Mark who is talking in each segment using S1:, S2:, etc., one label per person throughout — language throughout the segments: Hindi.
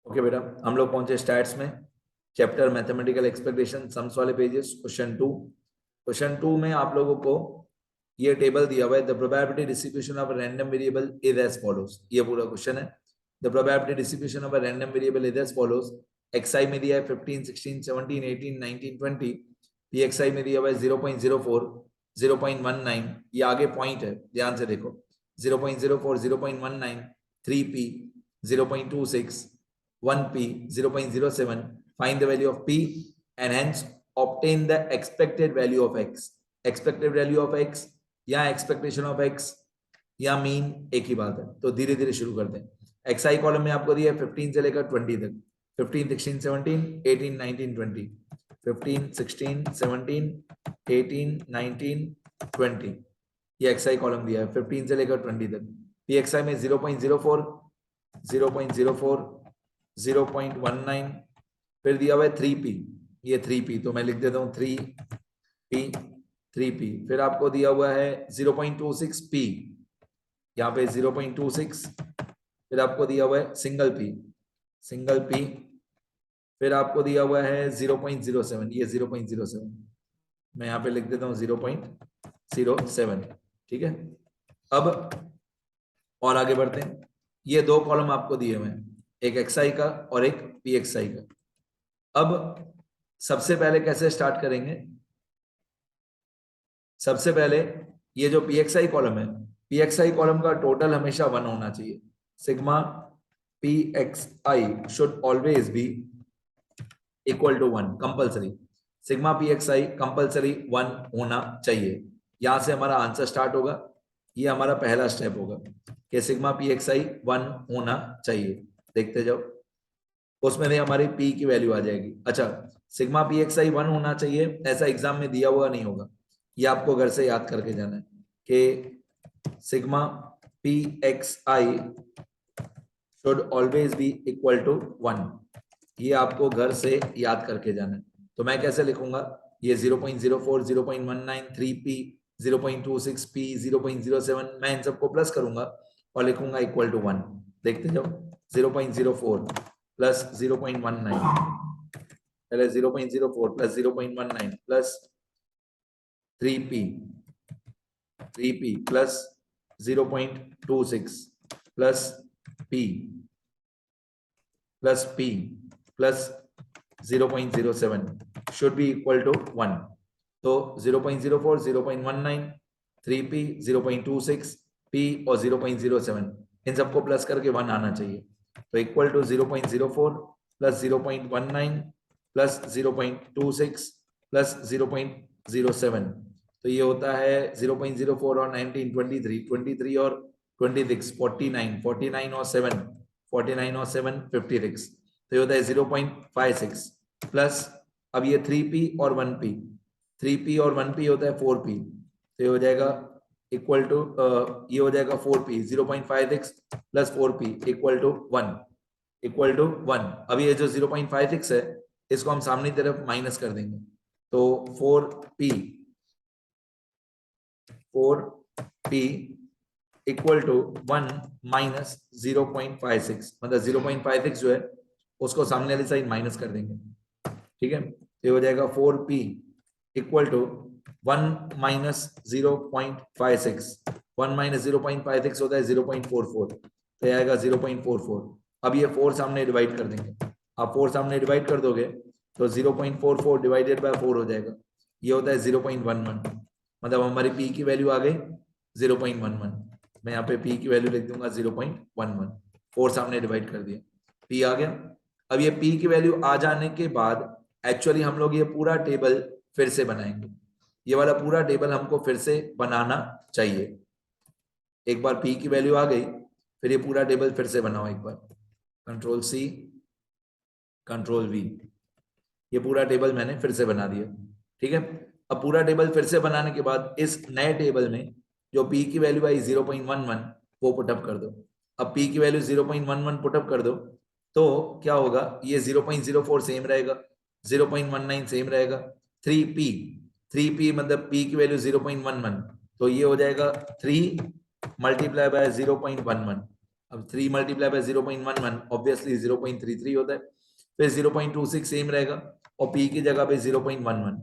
S1: ओके बेटा, हम लोग पहुंचे स्टैट्स में, चैप्टर मैथमेटिकल एक्सपेक्टेशन सम्स वाले पेजेस। क्वेश्चन टू में आप लोगों को ये टेबल दिया हुआ है, the probability distribution of random variable is as follows. ये पूरा क्वेश्चन है। The probability distribution of random variable is as follows. X i में दिया है 15, 16, 17, 18, 19, 20। पीएक्सआई में दिया हुआ है 0.04, 0.19। ये आगे पॉइंट है, ध्यान से देखो। 0.04, 0.19, 3p, 0.26, 1p, 0.07. Find the value of p and hence obtain the expected value of x. Expected value of x या expectation of x या मीन एक ही बात है। तो धीरे धीरे शुरू करते हैं। एक्सआई कॉलम में आपको दिया है 15 से लेकर 20 तक। 15, 16, 17, 18, 19, 20। 15, 16, 17, 18, 19, 20। ये एक्सआई कॉलम दिया है 15 से लेकर 20 तक। पीएक्सआई में 0.04, 0.04, 0.19, फिर दिया हुआ है 3p। ये 3p तो मैं लिख देता हूँ 3p। फिर आपको दिया हुआ है 0.26p, यहाँ पे 0.26। फिर आपको दिया हुआ है सिंगल p। फिर आपको दिया हुआ है 0.07, ये 0.07 मैं यहाँ पे लिख देता हूँ 0.07। ठीक है, अब और आगे बढ़ते हैं। ये दो कॉलम आपको दिए हुए हैं, एक एक्सआई का और एक पीएक्सआई का। अब सबसे पहले कैसे स्टार्ट करेंगे? सबसे पहले ये जो पीएक्सआई कॉलम है, पीएक्सआई कॉलम का टोटल हमेशा 1 होना चाहिए। Sigma PXI should always be equal to 1, compulsory. Sigma PXI compulsory 1 होना चाहिए। यहां से हमारा आंसर स्टार्ट होगा। ये हमारा पहला स्टेप होगा कि सिग्मा पीएक्सआई 1 होना चाहिए। देखते जाओ, उसमें भी हमारी पी की वैल्यू आ जाएगी। अच्छा, सिग्मा पीएक्सआई 1 होना चाहिए, ऐसा एग्जाम में दिया हुआ नहीं होगा। ये आपको घर से याद करके जाना है कि sigma PXI should always be equal to 1। ये आपको घर से याद करके जाना है। तो मैं कैसे लिखूंगा? ये 0.04, 0.19, 3p, 0.26p, 0.07, मैं इन सबको प्लस करूंगा और लिखूंगा इक्वल टू 1। देखते जाओ, 0.04 प्लस 0.19, पहले 0.04 plus 0.19 plus 3p plus 0.26 plus p plus 0.07 should be equal to 1। तो 0.04, 0.19, 3p, 0.26, p और 0.07 इन सबको प्लस करके 1 आना चाहिए। तो equal to 0.04 plus 0.19 plus 0.26 plus 0.07। तो ये होता है 0.04 और 19, 23, 23 और 26, 49, 49 और 7, 49 और 7, 56। तो ये होता है 0.56 प्लस, अब ये 3p और 1p, 3p और 1p होता है 4p। तो ये हो जाएगा इक्वल टू, ये हो जाएगा 4p, 0.56 plus 4p equal to 1, equal to 1। अब ये जो 0.56 है इसको हम सामने तरफ माइनस कर देंगे। तो 4p इक्वल टू 1 माइनस 0.56, मतलब 0.56 जो है उसको सामने वाली साइड माइनस कर देंगे। ठीक है, तो हो जाएगा 4p equal to 1 minus 0.56। 1 minus 0.56 होता है 0.44, तो आएगा 0.44। अब ये 4 सामने डिवाइड कर देंगे। आप 4 सामने डिवाइड कर दोगे तो 0.44 डिवाइडेड बाय 4 हो जाएगा। ये होता है 0.11, मतलब हमारी p की वैल्यू आ गई 0.11। मैं यहाँ पे p की वैल्यू लिख दूंगा 0.11। 4 सामने डिवाइड कर दिया, p आ गया। अब ये p की वैल्यू आ जाने के बाद एक्चुअली हम लोग ये पूरा टेबल फिर से बनाएंगे। ये वाला पूरा टेबल हमको फिर से बनाना चाहिए। एक बार p की वैल्यू आ गई, फिर ये पूरा टेबल फिर से बनाओ एक बार। कंट्रोल C, कंट्रोल V, ये पूरा टेबल मैंने फिर से बना दिया। ठीक है, अब पूरा टेबल फिर से बनाने के बाद इस नए टेबल में जो p की वैल्यू आई 0.11 वो पुटअप कर दो। अब p की वैल्यू 0.11 पुटअप कर दो तो क्या होगा? ये 0.04 सेम रहेगा, 0.19 सेम रहेगा, 3p मतलब p की वैल्यू 0.11, तो ये हो जाएगा 3 मल्टीप्लाई बाय 0.11। अब 3 मल्टीप्लाई बाय 0.11 ऑब्वियसली 0.33 होता है, फिर 0.26 सेम रहेगा और p की जगह पे 0.11,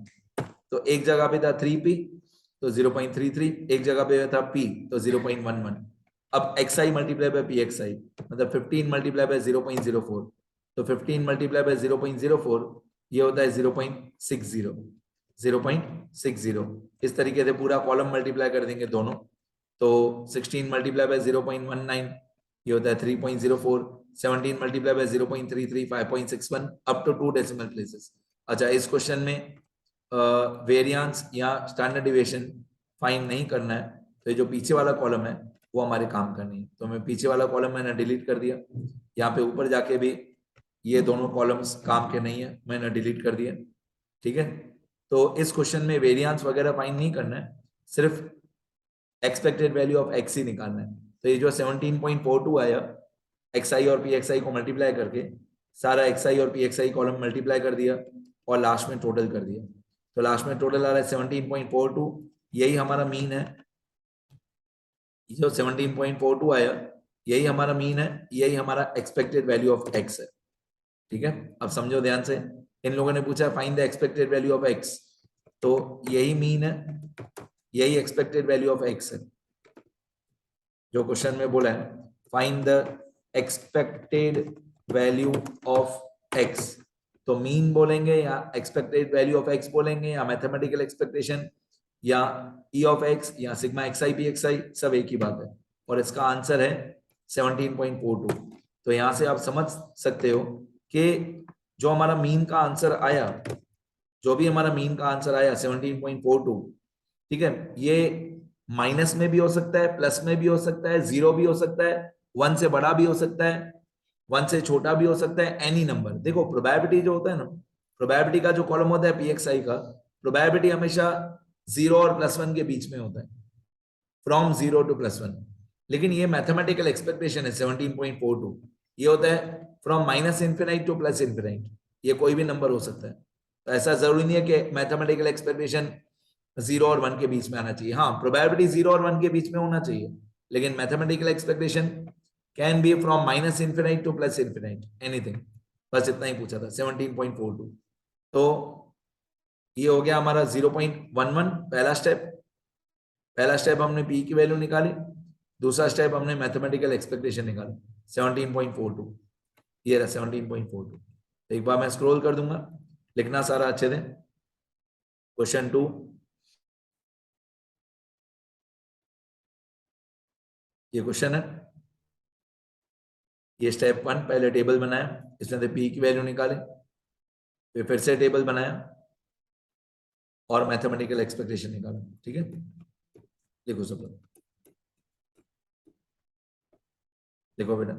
S1: तो एक जगह पे था 3p तो 0.33, एक जगह पे था p तो 0.11। अब xi मल्टीप्लाई बाय pxi मतलब 15 मल्टीप्लाई बाय 0.04, तो 15 मल्टीप्लाई बाय 0.04 ये होता है 0.60, 0.60। इस तरीके से पूरा कॉलम मल्टीप्लाई कर देंगे दोनों, तो 16 मल्टीप्लाई बाय 0.19 ये होता है 3.04, 17 multiply by 0.33 5.61 up to 2 decimal places. अच्छा, इस क्वेश्चन में वेरिएंस या स्टैंडर्ड डिविएशन फाइंड नहीं करना है, तो ये जो पीछे वाला कॉलम है वो हमारे काम का नहीं है, तो मैं पीछे वाला कॉलम मैंने डिलीट कर दिया। यहाँ पे ऊपर जाके भी ये दोनों कॉलम्स काम के नहीं है, मैंने डिलीट कर दिया। ठीक है, तो इस क्वेश्चन में वेरिएंस वगैरह फाइंड नहीं करना है, सिर्फ एक्सपेक्टेड वैल्यू ऑफ एक्स ही निकालना है। तो ये जो 17.42 आया, एक्सआई और पीएक्सआई को मल्टीप्लाई करके सारा एक्सआई और पीएक्सआई कॉलम मल्टीप्लाई कर दिया और लास्ट में टोटल कर दिया, तो लास्ट में टोटल आ रहा है 17.42, यही हमारा मीन है। जो 17.42 आया यही हमारा मीन है, यही हमारा एक्सपेक्टेड वैल्यू ऑफ एक्स है। ठीक है, अब समझो ध्यान से, इन लोगों ने पूछा find the expected value of x, तो यही मीन है, यही एक्सपेक्टेड वैल्यू ऑफ एक्स है। जो क्वेश्चन में बोला है find the expected value of x, तो मीन बोलेंगे या एक्सपेक्टेड वैल्यू ऑफ एक्स बोलेंगे या मैथमेटिकल एक्सपेक्टेशन या ई ऑफ एक्स या sigma X I P X I, सब एक ही बात है। और इसका आंसर है 17.42। तो यहां से आप समझ सकते हो कि जो हमारा मीन का आंसर आया, जो भी हमारा मीन का आंसर आया 17.42, ठीक है, ये माइनस में भी हो सकता है, प्लस में भी हो सकता है, जीरो भी हो सकता है, 1 से बड़ा भी हो सकता है, 1 से छोटा भी हो सकता है, एनी नंबर। देखो प्रोबेबिलिटी जो होता है ना, प्रोबेबिलिटी का जो कॉलम होता है पीएक्सआई का, प्रोबेबिलिटी हमेशा 0 और +1 के बीच में होता है, फ्रॉम 0 टू +1। लेकिन ये मैथमेटिकल एक्सपेक्टेशन है 17.42, ये होता है फ्रॉम -∞ टू +∞, ये कोई भी नंबर हो सकता है। तो ऐसा जरूरी नहीं है कि मैथमेटिकल एक्सपेक्टेशन 0 और 1 के बीच में आना चाहिए, हाँ प्रोबेबिलिटी 0 और 1 के बीच में होना चाहिए, लेकिन mathematical expectation can be from -∞ to +∞, anything. बस इतना ही पूछा था 17.42। तो ये हो गया हमारा 0.11 पहला स्टेप हमने पी की वैल्यू निकाली, दूसरा स्टेप हमने मैथमेटिकल एक्सपेक्टेशन निकाली 17.42, ये रहा 17.42। एक बार मैं स्क्रॉल कर दूंगा, लिखना सारा अच्छे से। क्वेश्चन 2, ये क्वेश्चन है, ये स्टेप 1, पहले टेबल बनाया, इसमें से पी की वैल्यू निकाले, फिर से टेबल बनाया और मैथमेटिकल एक्सपेक्टेशन निकाला। ठीक है, देखो सब लोग, देखो बेटा,